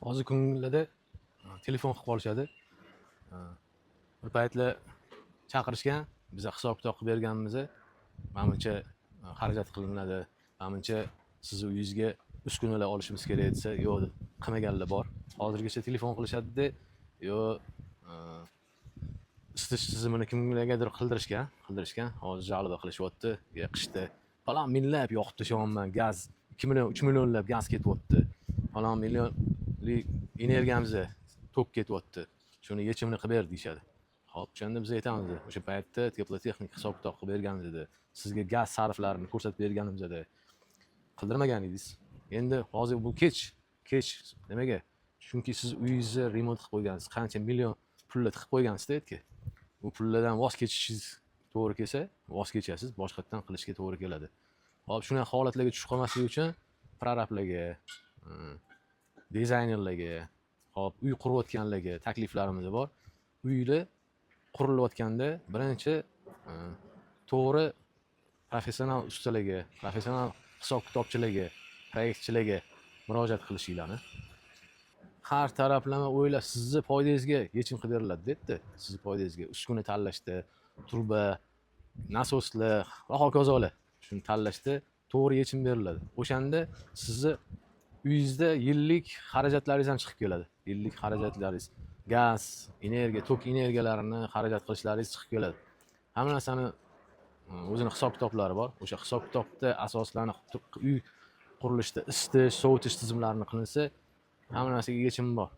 Hozir kunlarda telefon qilib qolishadi. Bir paytlar chaqirishgan, biza hisob-kitob qilib berganmiz. Menimcha xarajat qilinadi. Menimcha siz uyingizga uskunalar olishimiz kerak desa, yo'q, qilmaganlar bor. Hozirgacha telefon qilishadi-da, yo'q isitish tizimini kimlargadir qildirishgan. Hozir jalba qilishyapti. Qishda falon minglab yoqib tashyapman, gaz 2 million, 3 millionlab gaz ketyapti. Falon millionlik energiyamiz tok ketyapti. Shuni yechimini qilib ber deyshadi. Xo'p, o'shanda biz aytamiz, o'sha paytda teplotexnik hisob-kitob qilib berganmiz edi. Sizga gaz sarflarini ko'rsatib berganimiz edi. Qildirmagan edingiz. Endi hozir bu kech nimaga? Chunki siz uyingizni remont qilib qo'ygansiz, qancha million pullar tiqib qo'ygansiz aytki. Bu pullardan voz kechishingiz to'g'ri kelsa, voz kechasiz, boshqatdan qilishga to'g'ri keladi. Hop, shunaqa holatlarga tushib qolmaslik uchun prorablarga, dizaynerlarga, hop, uy qurayotganlarga takliflarimiz bor. Uylar qurilayotganda birinchi to'g'ri professional ustalarga, professional hisob-kitobchilarga, proyektchilarga murojaat qilishinglarni. Har taraflama o'ylab sizni foydangizga yechim qilib beriladi debdi. Sizni foydangizga uskuna tanlashda, turba, nasoslar va hokazolar shuni tanlashda to'g'ri yechim beriladi. O'shanda sizni uyingizda yillik xarajatlaringiz ham chiqib keladi. Yillik xarajatlaringiz, gaz, energiya, tok energiyalarini xarajat qilishlaringiz chiqib keladi. Hamma narsani o'zining hisob-kitoblari bor. O'sha hisob-kitobda asoslanib uy qurilishida isitish, sovutish tizimlarini qilinsa, hamma narsaga yechim bor.